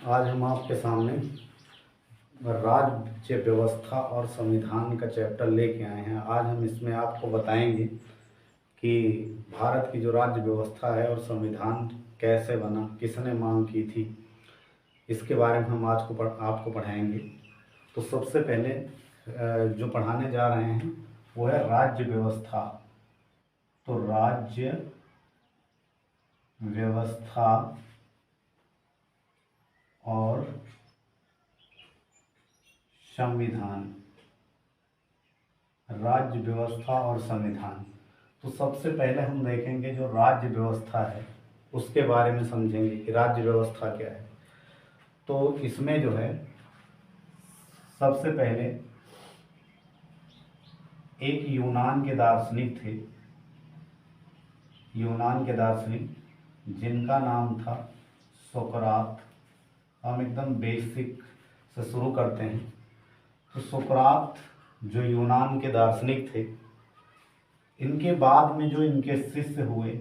आज हम आपके सामने राज्य व्यवस्था और संविधान का चैप्टर लेके आए हैं। आज हम इसमें आपको बताएंगे कि भारत की जो राज्य व्यवस्था है और संविधान कैसे बना, किसने मांग की थी, इसके बारे में हम आज आपको पढ़ाएंगे। तो सबसे पहले जो पढ़ाने जा रहे हैं वो है राज्य व्यवस्था। तो राज्य व्यवस्था और संविधान, राज्य व्यवस्था और संविधान। तो सबसे पहले हम देखेंगे जो राज्य व्यवस्था है उसके बारे में समझेंगे कि राज्य व्यवस्था क्या है। तो इसमें जो है सबसे पहले एक यूनान के दार्शनिक थे, यूनान के दार्शनिक जिनका नाम था सोक्रात। हम एकदम बेसिक से शुरू करते हैं। तो सोक्रात जो यूनान के दार्शनिक थे, इनके बाद में जो इनके शिष्य हुए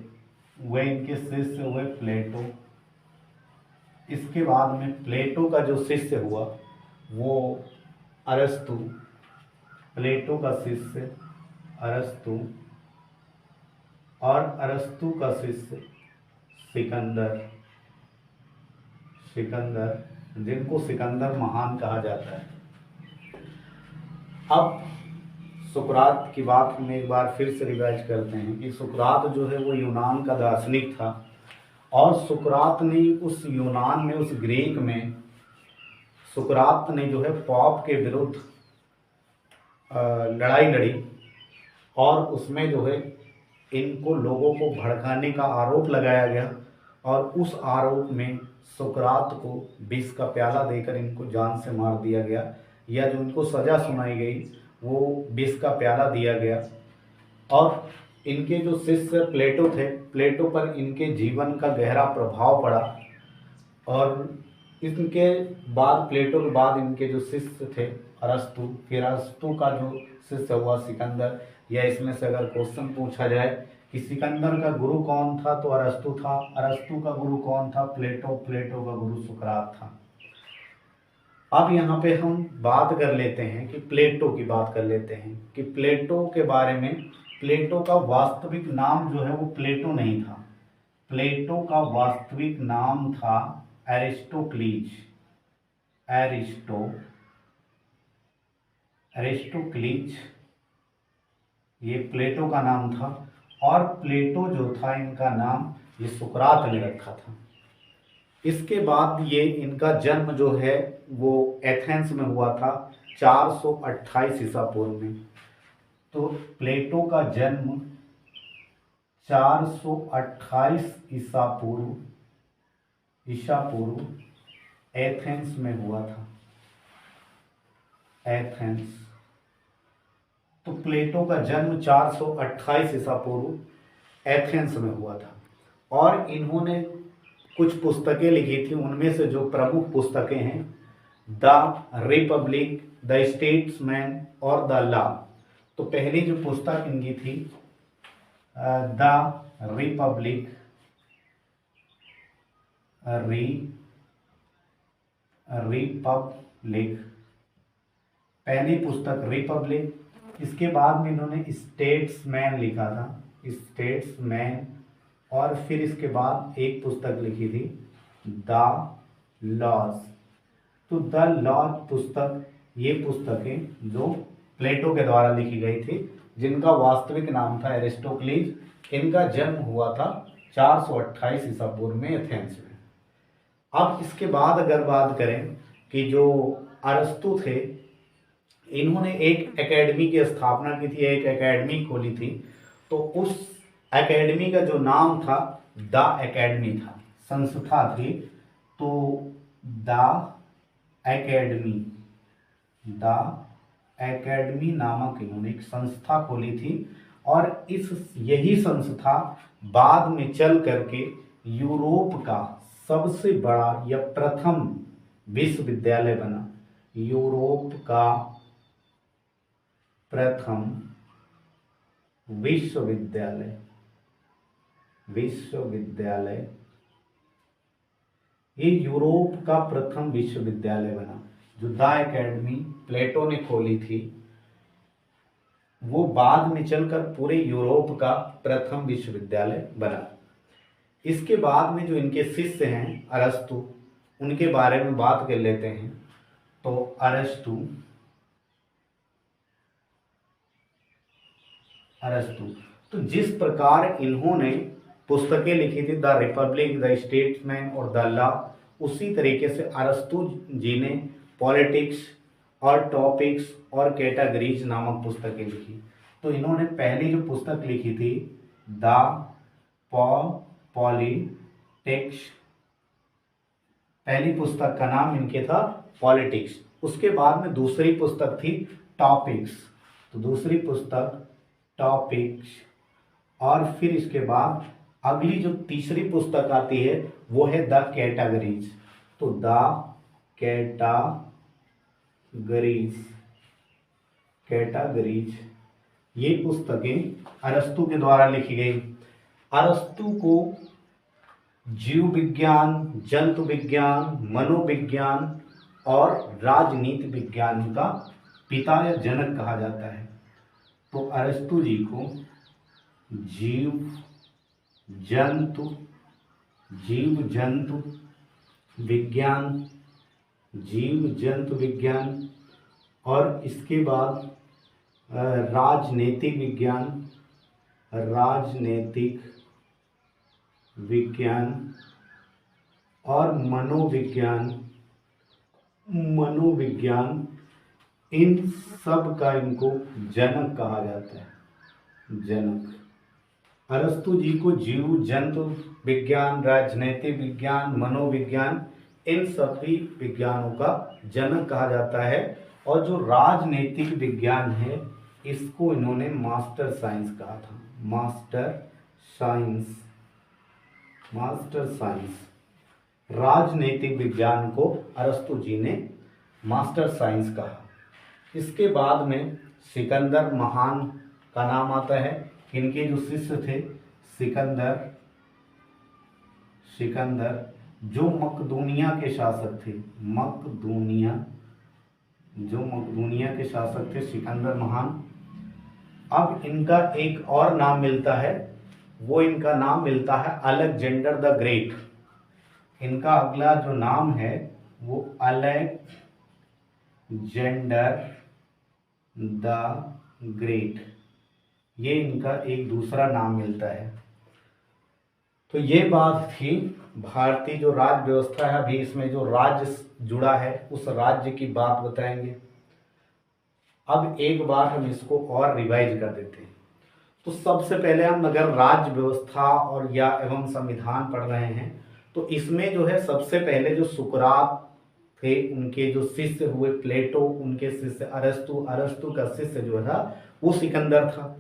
वह इनके शिष्य हुए प्लेटो। इसके बाद में प्लेटो का जो शिष्य हुआ वो अरस्तु, प्लेटो का शिष्य अरस्तु, और अरस्तु का शिष्य सिकंदर, सिकंदर जिनको सिकंदर महान कहा जाता है। अब सुकरात की बात हम एक बार फिर से रिवाइज करते हैं कि सुकरात जो है वो यूनान का दार्शनिक था, और सुकरात ने उस यूनान में, उस ग्रीक में, सुकरात ने जो है पॉप के विरुद्ध लड़ाई लड़ी, और उसमें जो है इनको लोगों को भड़काने का आरोप लगाया गया, और उस आरोप में सुकरात को विष का प्याला देकर इनको जान से मार दिया गया, या जो इनको सज़ा सुनाई गई वो विष का प्याला दिया गया। और इनके जो शिष्य प्लेटो थे, प्लेटो पर इनके जीवन का गहरा प्रभाव पड़ा, और इनके बाद, प्लेटो के बाद इनके जो शिष्य थे अरस्तु, फिर अरस्तु का जो शिष्य हुआ सिकंदर। या इसमें से अगर क्वेश्चन पूछा जाए कि सिकंदर का गुरु कौन था, तो अरस्तु था। अरस्तु का गुरु कौन था? प्लेटो। प्लेटो का गुरु सुकरात था। अब यहाँ पे हम बात कर लेते हैं कि प्लेटो की बात कर लेते हैं कि प्लेटो के बारे में। प्लेटो का वास्तविक नाम जो है वो प्लेटो नहीं था। प्लेटो का वास्तविक नाम था एरिस्टोक्लीज। एरिस्टोक्लीज ये प्लेटो का नाम था, और प्लेटो जो था इनका नाम ये सुकरात ने रखा था। इसके बाद ये इनका जन्म जो है वो एथेंस में हुआ था 428 ईसा पूर्व में। तो प्लेटो का जन्म 428 ईसा पूर्व एथेंस में हुआ था। एथेंस। तो प्लेटो का जन्म 428 ईसा पूर्व एथेंस में हुआ था, और इन्होंने कुछ पुस्तकें लिखी थी। उनमें से जो प्रमुख पुस्तकें हैं द रिपब्लिक, द स्टेट्समैन और द लॉ। तो पहली जो पुस्तक इनकी थी द रिपब्लिक, पहली पुस्तक रिपब्लिक। इसके बाद में इन्होंने स्टेट्समैन लिखा था, स्टेट्समैन, और फिर इसके बाद एक पुस्तक लिखी थी द लॉज। तो द लॉज पुस्तक, ये पुस्तकें जो प्लेटो के द्वारा लिखी गई थी, जिनका वास्तविक नाम था एरिस्टोक्लीज। इनका जन्म हुआ था 428 ईसा पूर्व में एथेंस में। अब इसके बाद अगर बात करें कि जो अरस्तु थे, इन्होंने एक एकेडमी की स्थापना की थी, एक एकेडमी खोली थी। तो उस एकेडमी का जो नाम था द एकेडमी था, संस्था थी। तो द एकेडमी नामक इन्होंने एक संस्था खोली थी, और यही संस्था बाद में चल करके यूरोप का सबसे बड़ा या प्रथम विश्वविद्यालय बना। यूरोप का प्रथम विश्वविद्यालय ये यूरोप का प्रथम विश्वविद्यालय बना। जो द एकेडमी प्लेटो ने खोली थी वो बाद में चलकर पूरे यूरोप का प्रथम विश्वविद्यालय बना। इसके बाद में जो इनके शिष्य हैं अरस्तु, उनके बारे में बात कर लेते हैं। तो अरस्तु तो जिस प्रकार इन्होंने पुस्तकें लिखी थी, द रिपब्लिक, द स्टेट्समैन और द लॉ, उसी तरीके से अरस्तु जी ने पॉलिटिक्स और टॉपिक्स और कैटेगरीज नामक पुस्तकें लिखी। तो इन्होंने पहली जो पुस्तक लिखी थी द पॉलिटिक्स, पहली पुस्तक का नाम इनके था पॉलिटिक्स। उसके बाद में दूसरी पुस्तक थी टॉपिक्स, तो दूसरी पुस्तक टॉपिक्स, और फिर इसके बाद अगली जो तीसरी पुस्तक आती है वो है द कैटेगरीज। तो द कैटेगरीज ये पुस्तकें अरस्तु के द्वारा लिखी गई। अरस्तु को जीव विज्ञान, जंतु विज्ञान, मनोविज्ञान और राजनीति विज्ञान का पिता या जनक कहा जाता है। तो अरस्तु जी को जीव जंतु विज्ञान और इसके बाद राजनीतिक विज्ञान और मनोविज्ञान इन सब का इनको जनक कहा जाता है। जनक अरस्तु जी को जीव जंतु विज्ञान, राजनीतिक विज्ञान, मनोविज्ञान इन सभी विज्ञानों का जनक कहा जाता है। और जो राजनीतिक विज्ञान है इसको इन्होंने मास्टर साइंस कहा था। मास्टर साइंस राजनीतिक विज्ञान को अरस्तु जी ने मास्टर साइंस कहा। इसके बाद में सिकंदर महान का नाम आता है। इनके जो शिष्य थे सिकंदर जो मकदूनिया के शासक थे, मकदूनिया के शासक थे सिकंदर महान। अब इनका एक और नाम मिलता है, वो इनका नाम मिलता है अलेक्जेंडर द ग्रेट। इनका अगला जो नाम है वो अलेक्जेंडर द ग्रेट, ये इनका एक दूसरा नाम मिलता है। तो ये बात थी भारतीय जो राज्य व्यवस्था है। अभी इसमें जो राज्य जुड़ा है उस राज्य की बात बताएंगे। अब एक बार हम इसको और रिवाइज कर देते हैं। तो सबसे पहले हम अगर राज्य व्यवस्था और या एवं संविधान पढ़ रहे हैं तो इसमें जो है सबसे पहले जो सुकरात थे उनके जो शिष्य हुए प्लेटो, उनके शिष्य अरस्तु का शिष्य जो था वो सिकंदर था।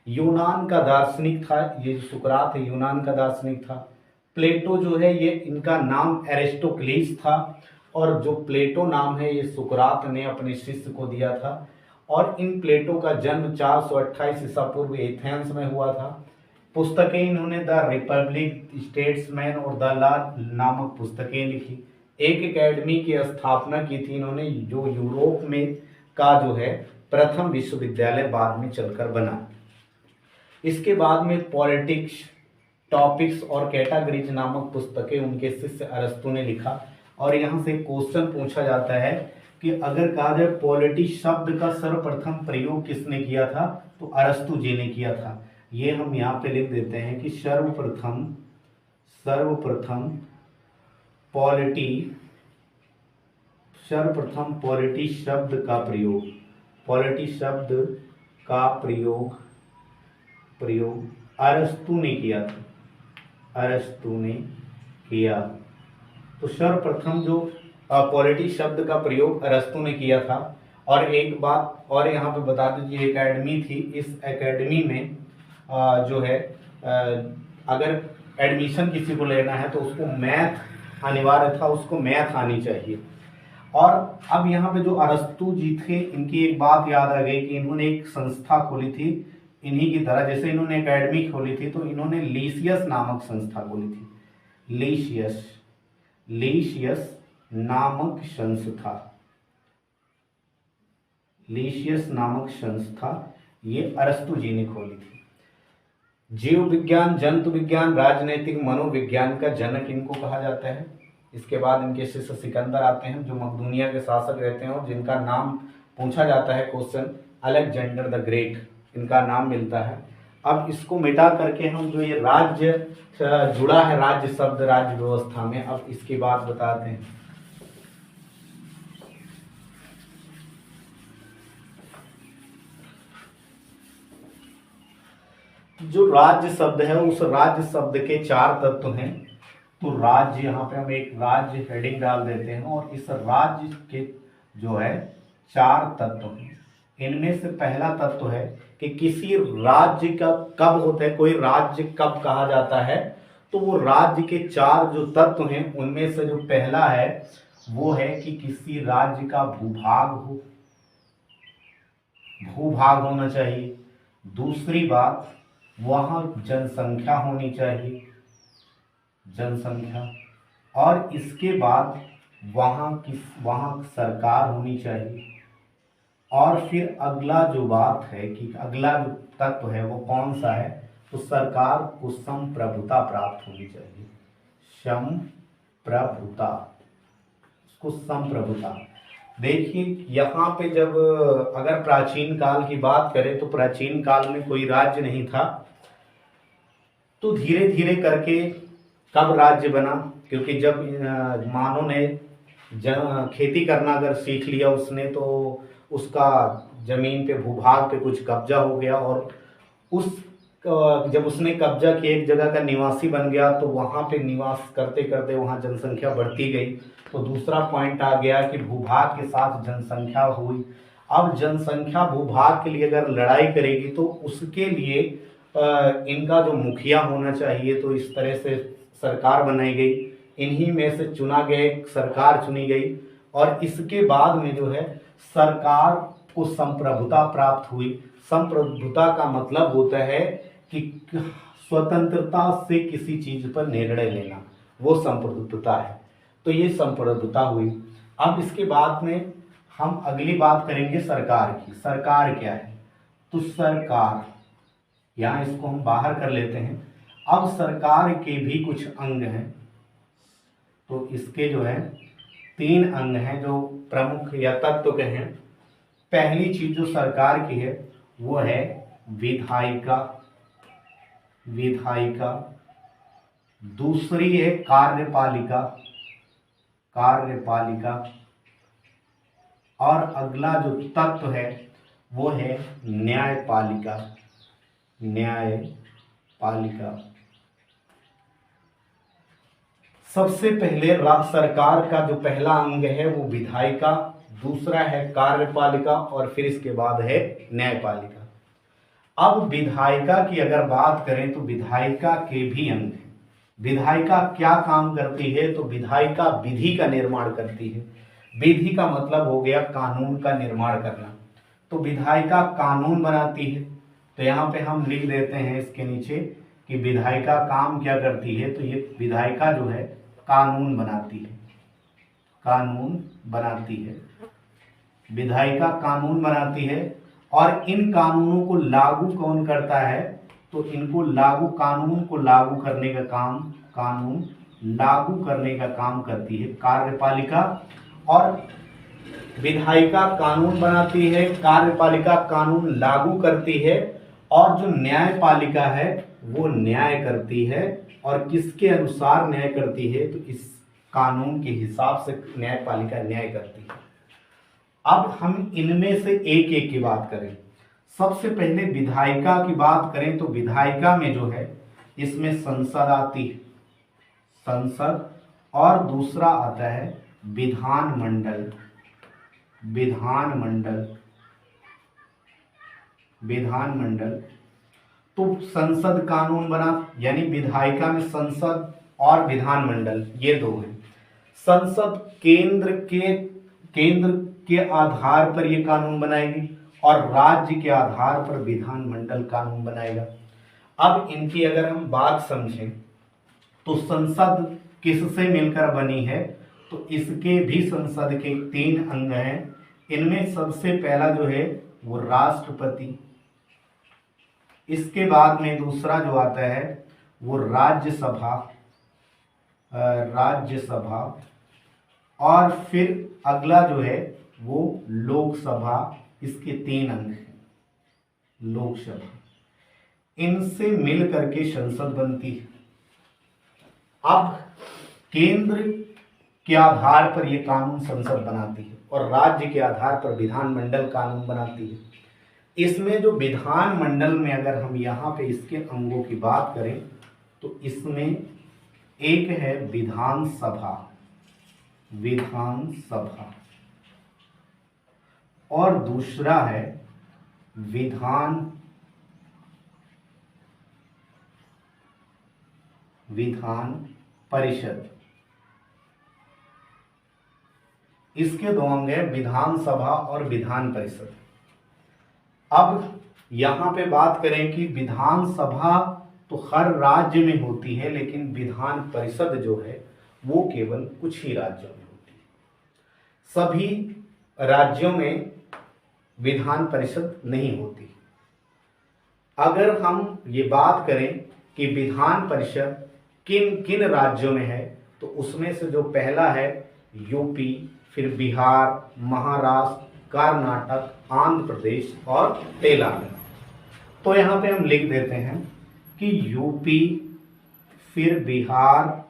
यूनान का दार्शनिक था, ये सुकरात है यूनान का दार्शनिक था। प्लेटो जो है ये इनका नाम एरिस्टोक्लीस था, और जो प्लेटो नाम है ये सुकरात ने अपने शिष्य को दिया था। और इन प्लेटो का जन्म 428 ईसा पूर्व एथेंस में हुआ था। पुस्तकें इन्होंने द रिपब्लिक, स्टेट्समैन और द लॉ नामक पुस्तकें लिखी। एक एकेडमी की स्थापना की थी इन्होंने, जो यूरोप में का जो है प्रथम विश्वविद्यालय बाद में चलकर बना। इसके बाद में पॉलिटिक्स, टॉपिक्स और कैटेगरीज नामक पुस्तकें उनके शिष्य अरस्तु ने लिखा। और यहाँ से क्वेश्चन पूछा जाता है कि अगर कहा जाए पॉलिटी शब्द का सर्वप्रथम प्रयोग किसने किया था, तो अरस्तु जी ने किया था। ये हम यहाँ पे लिख देते हैं कि सर्वप्रथम पॉलिटी शब्द का प्रयोग अरस्तु ने किया। तो सर्वप्रथम जो पॉलिटी शब्द का प्रयोग अरस्तु ने किया था। और एक बात और यहाँ पे बता दीजिए, एकेडमी थी, इस एकेडमी में जो है अगर एडमिशन किसी को लेना है तो उसको मैथ अनिवार्य था, उसको मैथ आनी चाहिए। और अब यहाँ पे जो अरस्तु जी थे इनकी एक बात याद आ गई कि इन्होंने एक संस्था खोली थी इन्हीं की तरह। जैसे इन्होंने एकेडमी खोली थी तो इन्होंने लीसियस नामक संस्था खोली थी। लीशियस नामक संस्था, लीशियस नामक संस्था ये अरस्तु जी ने खोली थी। जीव विज्ञान, जंतु विज्ञान, राजनैतिक मनोविज्ञान का जनक इनको कहा जाता है। इसके बाद इनके शिष्य सिकंदर आते हैं जो मकदूनिया के शासक रहते हैं और जिनका नाम पूछा जाता है क्वेश्चन, अलेक्जेंडर द ग्रेट इनका नाम मिलता है। अब इसको मिटा करके हम जो ये राज्य जुड़ा है राज्य शब्द राज्य व्यवस्था में, अब इसकी बात बताते हैं। जो राज्य शब्द है उस राज्य शब्द के चार तत्व हैं। तो राज्य, यहाँ पे हम एक राज्य हेडिंग डाल देते हैं और इस राज्य के जो है चार तत्व हैं। इनमें से पहला तत्व है कि किसी राज्य का कब होता है, कोई राज्य कब कहा जाता है, तो वो राज्य के चार जो तत्व हैं उनमें से जो पहला है वो है कि किसी राज्य का भूभाग हो, भूभाग होना चाहिए। दूसरी बात, वहाँ जनसंख्या होनी चाहिए, जनसंख्या। और इसके बाद वहाँ सरकार होनी चाहिए। और फिर अगला जो बात है कि अगला जो तत्व है वो कौन सा है, तो सरकार को संप्रभुता प्राप्त होनी चाहिए, संप्रभुता, उसको संप्रभुता। देखिए यहाँ पे जब अगर प्राचीन काल की बात करें तो प्राचीन काल में कोई राज्य नहीं था, तो धीरे धीरे करके कब राज्य बना, क्योंकि जब मानव ने खेती करना अगर सीख लिया उसने, तो उसका जमीन पे भूभाग पे कुछ कब्जा हो गया और जब उसने कब्जा किया एक जगह का निवासी बन गया, तो वहाँ पे निवास करते करते वहाँ जनसंख्या बढ़ती गई। तो दूसरा पॉइंट आ गया कि भूभाग के साथ जनसंख्या हुई। अब जनसंख्या भूभाग के लिए अगर लड़ाई करेगी तो उसके लिए इनका जो मुखिया होना चाहिए, तो इस तरह से सरकार बनाई गई, इन्हीं में से चुना गया, सरकार चुनी गई। और इसके बाद में जो है सरकार को संप्रभुता प्राप्त हुई। संप्रभुता का मतलब होता है कि स्वतंत्रता से किसी चीज पर निर्णय लेना, वो संप्रभुता है। तो ये संप्रभुता हुई। अब इसके बाद में हम अगली बात करेंगे सरकार की। सरकार क्या है, तो सरकार, यहाँ इसको हम बाहर कर लेते हैं। अब सरकार के भी कुछ अंग हैं, तो इसके जो है 3 अंग हैं जो प्रमुख या तत्व के हैं। पहली चीज जो सरकार की है वो है विधायिका, विधायिका। दूसरी है कार्यपालिका, कार्यपालिका। और अगला जो तत्व है वो है न्यायपालिका, न्यायपालिका। सबसे पहले सरकार का जो पहला अंग है वो विधायिका, दूसरा है कार्यपालिका और फिर इसके बाद है न्यायपालिका। अब विधायिका की अगर बात करें तो विधायिका के भी अंग हैं। विधायिका क्या काम करती है, तो विधायिका विधि का निर्माण करती है। विधि का मतलब हो गया कानून का निर्माण करना। तो विधायिका कानून बनाती है। तो यहाँ पे हम लिख देते हैं इसके नीचे कि विधायिका काम क्या करती है, तो ये विधायिका जो है कानून बनाती है, कानून बनाती है। विधायिका कानून बनाती है और इन कानूनों को लागू कौन करता है, तो इनको लागू, कानून को लागू करने का काम, कानून लागू करने का काम करती है कार्यपालिका। और विधायिका कानून बनाती है, कार्यपालिका कानून लागू करती है और जो न्यायपालिका है वो न्याय करती है। और किसके अनुसार न्याय करती है, तो इस कानून के हिसाब से न्यायपालिका न्याय करती है। अब हम इनमें से एक एक की बात करें। सबसे पहले विधायिका की बात करें तो विधायिका में जो है इसमें संसद आती है, संसद। और दूसरा आता है विधानमंडल, विधानमंडल, विधानमंडल। तो संसद कानून बना, यानी विधायिका में संसद और विधानमंडल ये दो हैं। संसद केंद्र के आधार पर ये कानून बनाएगी और राज्य के आधार पर विधानमंडल कानून बनाएगा। अब इनकी अगर हम बात समझें तो संसद किससे मिलकर बनी है, तो इसके भी संसद के 3 अंग हैं। इनमें सबसे पहला जो है वो राष्ट्रपति, इसके बाद में दूसरा जो आता है वो राज्यसभा, राज्यसभा, और फिर अगला जो है वो लोकसभा, इसके 3 अंग हैं। लोकसभा, इनसे मिल करके संसद बनती है। अब केंद्र के आधार पर यह कानून संसद बनाती है और राज्य के आधार पर विधानमंडल कानून बनाती है। इसमें जो विधानमंडल में अगर हम यहाँ पे इसके अंगों की बात करें तो इसमें एक है विधानसभा, विधानसभा, और दूसरा है विधान परिषद। इसके 2 अंग हैं, विधानसभा और विधान परिषद। अब यहां पे बात करें कि विधानसभा तो हर राज्य में होती है, लेकिन विधान परिषद जो है वो केवल कुछ ही राज्यों में होती है। सभी राज्यों में विधान परिषद नहीं होती। अगर हम ये बात करें कि विधान परिषद किन किन राज्यों में है, तो उसमें से जो पहला है यूपी, फिर बिहार, महाराष्ट्र, कर्नाटक, आंध्र प्रदेश और तेलंगाना। तो यहाँ पे हम लिख देते हैं कि यूपी, फिर बिहार,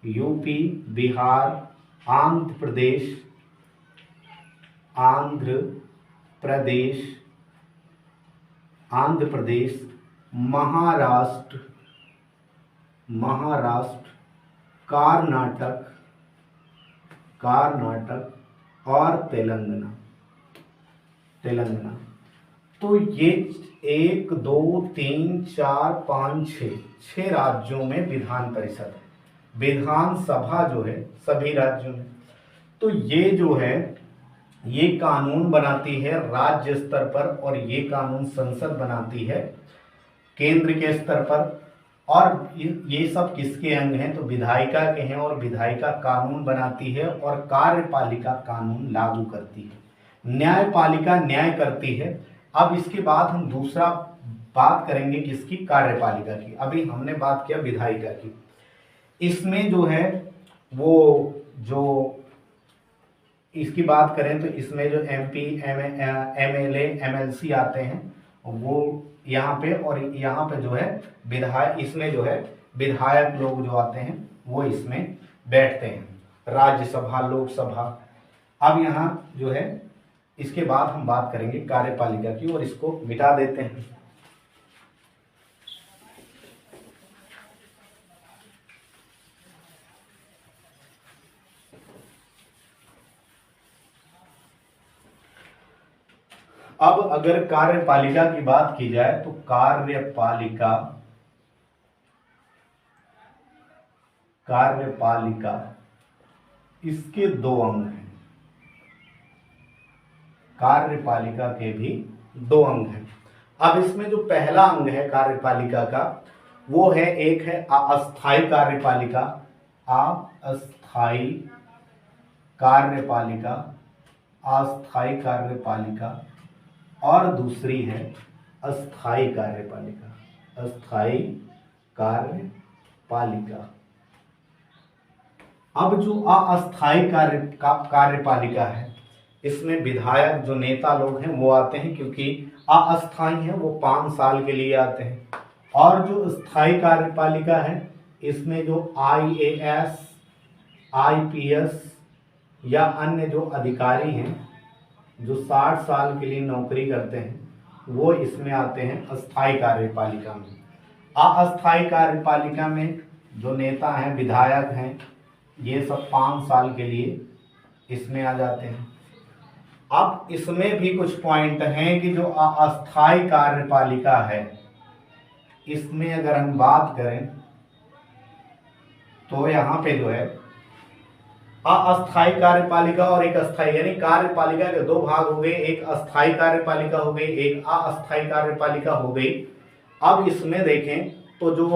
यूपी, बिहार, आंध्र प्रदेश, आंध्र प्रदेश, महाराष्ट्र, कर्नाटक और तेलंगाना। तो ये 1 2 3 4 5 6 राज्यों में विधान परिषद है। विधानसभा जो है सभी राज्यों में। तो ये जो है ये कानून बनाती है राज्य स्तर पर, और ये कानून संसद बनाती है केंद्र के स्तर पर। और ये सब किसके अंग हैं, तो विधायिका के हैं, और विधायिका कानून बनाती है और कार्यपालिका कानून लागू करती है। न्यायपालिका न्याय करती है। अब इसके बाद हम दूसरा बात करेंगे किसकी, कार्यपालिका की। अभी हमने बात किया विधायिका की। इसमें जो है वो जो इसकी बात करें तो इसमें जो MP, MLA, MLC आते हैं वो यहाँ पे, और यहाँ पे जो है विधायक, इसमें जो है विधायक लोग जो आते हैं वो इसमें बैठते हैं। राज्यसभा, लोकसभा। अब यहाँ जो है इसके बाद हम बात करेंगे कार्यपालिका की, और इसको मिटा देते हैं। अब अगर कार्यपालिका की बात की जाए तो कार्यपालिका इसके 2 अंग हैं। कार्यपालिका के भी 2 अंग हैं। अब इसमें जो पहला अंग है कार्यपालिका का वो है, एक है अस्थायी कार्यपालिका, अस्थायी कार्यपालिका, और दूसरी है अस्थायी कार्यपालिका। अब जो अस्थायी कार्यपालिका है इसमें विधायक जो नेता लोग हैं वो आते हैं, क्योंकि अस्थायी है वो 5 साल के लिए आते हैं। और जो स्थायी कार्यपालिका है इसमें जो IAS, IPS या अन्य जो अधिकारी हैं जो 60 साल के लिए नौकरी करते हैं वो इसमें आते हैं अस्थायी कार्यपालिका में। अस्थायी कार्यपालिका में जो नेता हैं, विधायक हैं, ये सब 5 साल के लिए इसमें आ जाते हैं। अब इसमें भी कुछ पॉइंट हैं कि जो अस्थायी कार्यपालिका है इसमें अगर हम बात करें तो यहाँ पे जो है अस्थायी कार्यपालिका और एक अस्थायी, यानी कार्यपालिका के 2 भाग हो गए। एक अस्थायी कार्यपालिका हो गई, एक अस्थायी कार्यपालिका हो गई। अब इसमें देखें तो जो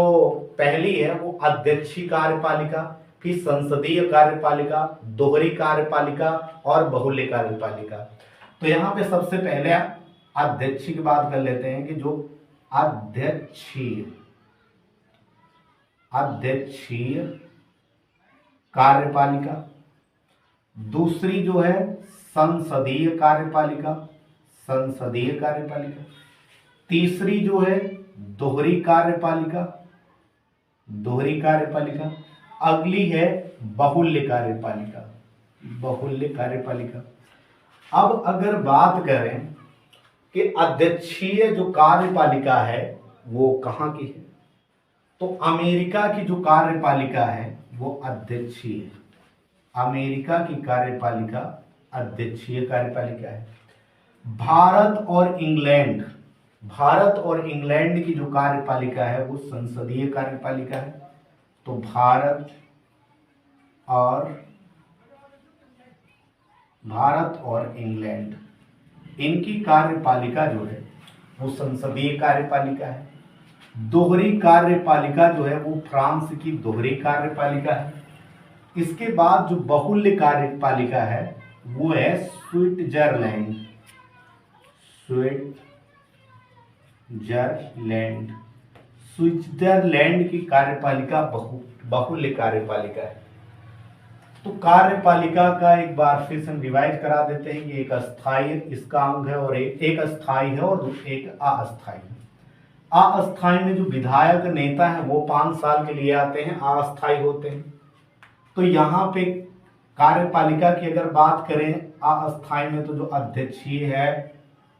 पहली है वो अध्यक्षीय कार्यपालिका, फिर संसदीय कार्यपालिका, दोहरी कार्यपालिका और बहुल्य कार्यपालिका। तो यहाँ पे सबसे पहले अध्यक्षीय की बात कर लेते हैं कि जो अध्यक्षीय कार्यपालिका, दूसरी जो है संसदीय कार्यपालिका, तीसरी जो है दोहरी कार्यपालिका, अगली है बहुल्य कार्यपालिका। अब अगर बात करें कि अध्यक्षीय जो कार्यपालिका है वो कहाँ की है, तो अमेरिका की जो कार्यपालिका है वो अध्यक्षीय है। अमेरिका की कार्यपालिका अध्यक्षीय कार्यपालिका है। भारत और इंग्लैंड की जो कार्यपालिका है वो संसदीय कार्यपालिका है। तो भारत और इंग्लैंड, इनकी कार्यपालिका जो है वो संसदीय कार्यपालिका है। दोहरी कार्यपालिका जो है वो फ्रांस की दोहरी कार्यपालिका है। इसके बाद जो बहुल्य कार्यपालिका है वो है स्विट्जरलैंड की कार्यपालिका बहुल्य कार्यपालिका है। तो कार्यपालिका का एक बार फिर से हम डिवाइड करा देते हैं कि एक अस्थायी इसका अंग है और एक अस्थायी है और एक अस्थायी है। अस्थायी में जो विधायक नेता है वो 5 साल के लिए आते हैं, अस्थायी होते हैं। तो यहाँ पे कार्यपालिका की अगर बात करें अस्थायी में, तो जो अध्यक्षीय है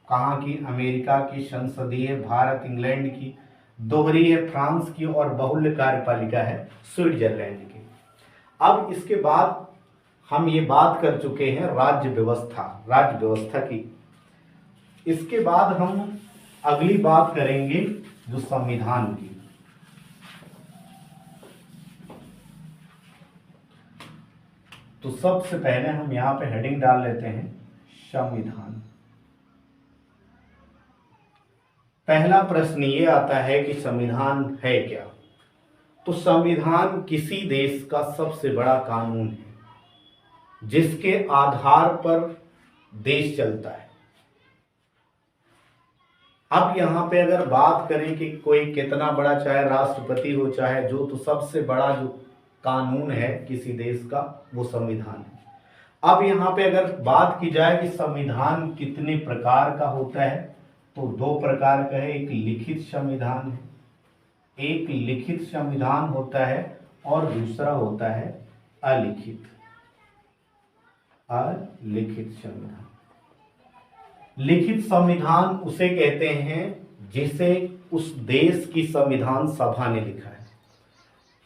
कहाँ की, अमेरिका की, संसदीय भारत इंग्लैंड की, दोहरी है फ्रांस की और बहुल्य कार्यपालिका है स्विट्जरलैंड की। अब इसके बाद हम ये बात कर चुके हैं राज्य व्यवस्था की। इसके बाद हम अगली बात करेंगे जो संविधान की। तो सबसे पहले हम यहाँ पे हेडिंग डाल लेते हैं संविधान। पहला प्रश्न ये आता है कि संविधान है क्या। तो संविधान किसी देश का सबसे बड़ा कानून है जिसके आधार पर देश चलता है। अब यहाँ पे अगर बात करें कि कोई कितना बड़ा, चाहे राष्ट्रपति हो चाहे जो, तो सबसे बड़ा जो कानून है किसी देश का वो संविधान है। अब यहाँ पे अगर बात की जाए कि संविधान कितने प्रकार का होता है, तो 2 प्रकार का है। एक लिखित संविधान है, एक लिखित संविधान होता है और दूसरा होता है अलिखित संविधान। लिखित संविधान उसे कहते हैं जिसे उस देश की संविधान सभा ने लिखा है।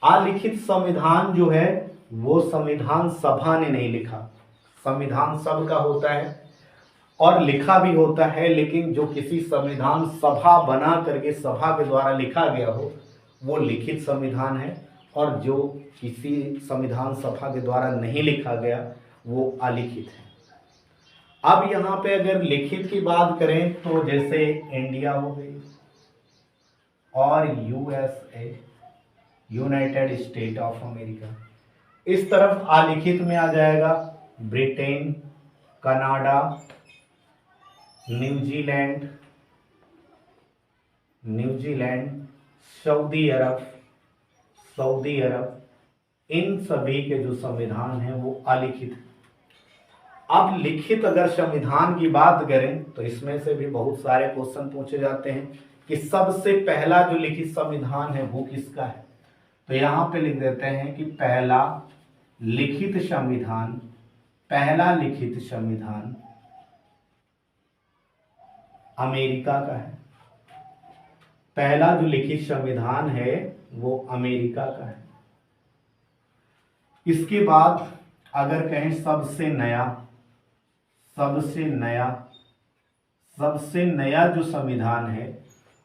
अलिखित संविधान जो है वो संविधान सभा ने नहीं लिखा। संविधान सबका होता है और लिखा भी होता है, लेकिन जो किसी संविधान सभा बना करके सभा के द्वारा लिखा गया हो वो लिखित संविधान है, और जो किसी संविधान सभा के द्वारा नहीं लिखा गया वो अलिखित है। अब यहाँ पे अगर लिखित की बात करें तो जैसे इंडिया हो गई और USA, United state of America. इस तरफ अलिखित में आ जाएगा ब्रिटेन, कनाडा, न्यूजीलैंड, सऊदी अरब, इन सभी के जो संविधान हैं वो अलिखित है। अब लिखित अगर संविधान की बात करें तो इसमें से भी बहुत सारे क्वेश्चन पूछे जाते हैं कि सबसे पहला जो लिखित संविधान है वो किसका है। तो यहाँ पे लिख देते हैं कि पहला लिखित संविधान अमेरिका का है। पहला जो लिखित संविधान है वो अमेरिका का है। इसके बाद अगर कहें सबसे नया जो संविधान है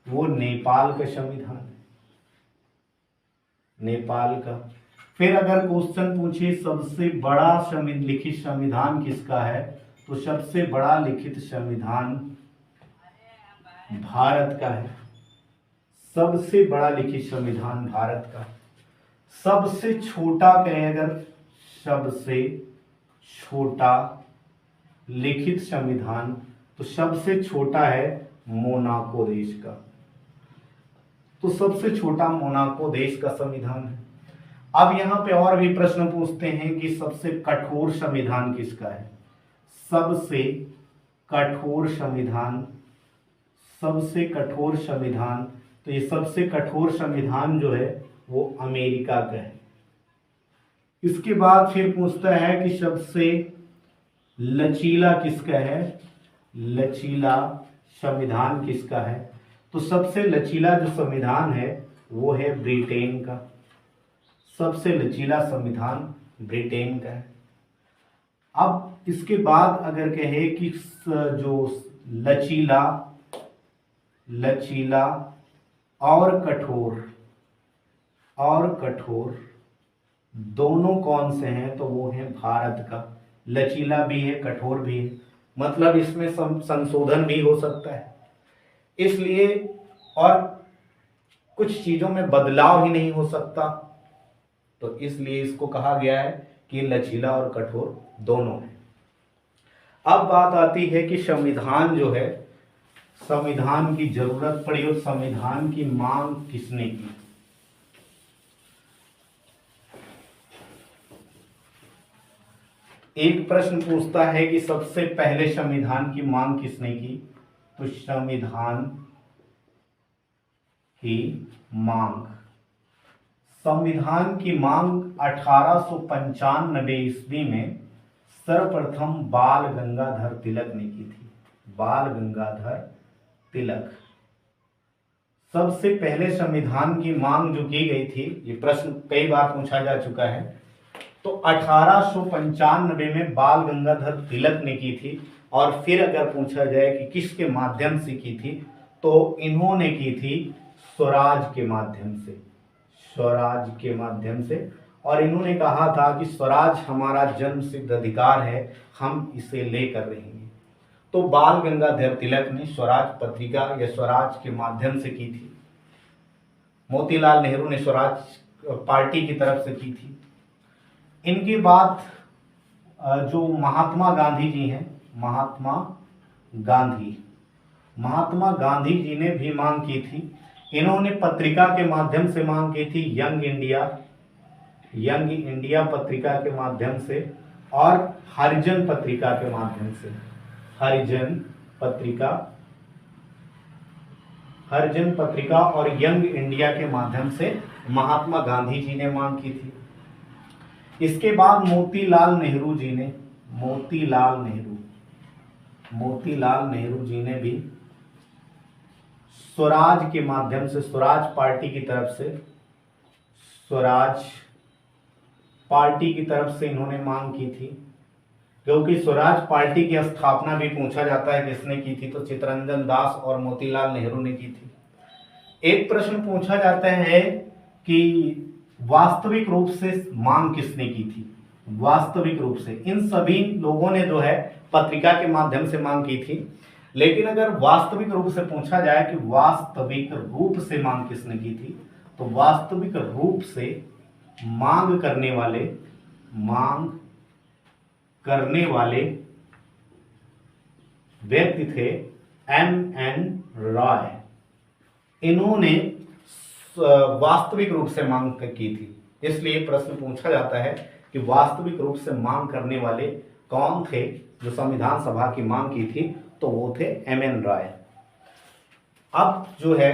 वो नेपाल का संविधान है, नेपाल का। फिर अगर क्वेश्चन पूछे सबसे बड़ा लिखित संविधान किसका है, तो सबसे बड़ा लिखित संविधान भारत का है। सबसे बड़ा लिखित संविधान भारत का। सबसे छोटा कहें अगर, सबसे छोटा लिखित संविधान, तो सबसे छोटा है मोनाको देश का। तो सबसे छोटा मोनाको देश का संविधान है। अब यहां पे और भी प्रश्न पूछते हैं कि सबसे कठोर संविधान किसका है। सबसे कठोर संविधान, सबसे कठोर संविधान, तो ये सबसे कठोर संविधान जो है वो अमेरिका का है। इसके बाद फिर पूछता है कि सबसे लचीला किसका है, लचीला संविधान किसका है। तो सबसे लचीला जो संविधान है वो है ब्रिटेन का। सबसे लचीला संविधान ब्रिटेन का है। अब इसके बाद अगर कहे कि जो लचीला, लचीला और कठोर, और कठोर दोनों कौन से हैं, तो वो है भारत का। लचीला भी है, कठोर भी है, मतलब इसमें संशोधन भी हो सकता है, इसलिए और कुछ चीजों में बदलाव ही नहीं हो सकता, तो इसलिए इसको कहा गया है कि लचीला और कठोर दोनों है। अब बात आती है कि संविधान जो है, संविधान की जरूरत पड़ी और संविधान की मांग किसने की। एक प्रश्न पूछता है कि सबसे पहले संविधान की मांग किसने की, तो संविधान की मांग, संविधान की मांग 1895 ईस्वी में सर्वप्रथम बाल गंगाधर तिलक ने की थी। बाल गंगाधर तिलक। सबसे पहले संविधान की मांग जो की गई थी, ये प्रश्न कई बार पूछा जा चुका है, तो 1895 में बाल गंगाधर तिलक ने की थी। और फिर अगर पूछा जाए कि किसके माध्यम से की थी, तो इन्होंने की थी स्वराज के माध्यम से, स्वराज के माध्यम से। और इन्होंने कहा था कि स्वराज हमारा जन्म सिद्ध अधिकार है, हम इसे लेकर रहेंगे। तो बाल गंगाधर तिलक ने स्वराज पत्रिका या स्वराज के माध्यम से की थी। मोतीलाल नेहरू ने स्वराज पार्टी की तरफ से की थी। इनके बाद जो महात्मा गांधी जी हैं, महात्मा गांधी, महात्मा गांधी जी ने भी मांग की थी। इन्होंने पत्रिका के माध्यम से मांग की थी, यंग इंडिया, यंग इंडिया पत्रिका के माध्यम से और हरिजन पत्रिका के माध्यम से, हरिजन पत्रिका, हरिजन पत्रिका और यंग इंडिया के माध्यम से महात्मा गांधी जी ने मांग की थी। इसके बाद मोतीलाल नेहरू जी ने, मोतीलाल नेहरू, मोतीलाल नेहरू जी ने भी स्वराज के माध्यम से, स्वराज पार्टी की तरफ से, स्वराज पार्टी की तरफ से इन्होंने मांग की थी। क्योंकि स्वराज पार्टी की स्थापना भी पूछा जाता है किसने की थी, तो चित्तरंजन दास और मोतीलाल नेहरू ने की थी। एक प्रश्न पूछा जाता है कि वास्तविक रूप से मांग किसने की थी। वास्तविक रूप से इन सभी लोगों ने जो है पत्रिका के माध्यम से मांग की थी, लेकिन अगर वास्तविक रूप से पूछा जाए कि वास्तविक रूप से मांग किसने की थी, तो वास्तविक रूप से मांग करने वाले, मांग करने वाले व्यक्ति थे M.N. रॉय। इन्होंने वास्तविक रूप से मांग की थी, इसलिए प्रश्न पूछा जाता है कि वास्तविक रूप से मांग करने वाले कौन थे जो संविधान सभा की मांग की थी, तो वो थे M.N. रॉय। अब जो है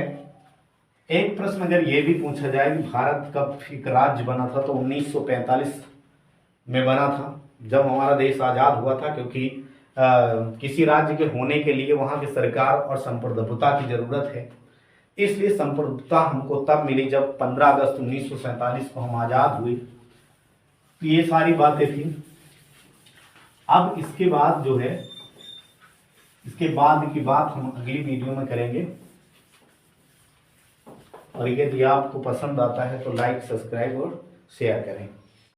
एक प्रश्न अगर ये भी पूछा जाए कि भारत कब एक राज्य बना था, तो 1945 में बना था, जब हमारा देश आजाद हुआ था। क्योंकि किसी राज्य के होने के लिए वहां की सरकार और संप्रभुता की जरूरत है, इसलिए संप्रभुता हमको तब मिली जब 15 अगस्त 1947 को हम आजाद हुए। तो ये सारी बातें थी। अब इसके बाद जो है, इसके बाद की बात हम अगली वीडियो में करेंगे। और यदि आपको पसंद आता है तो लाइक, सब्सक्राइब और शेयर करें।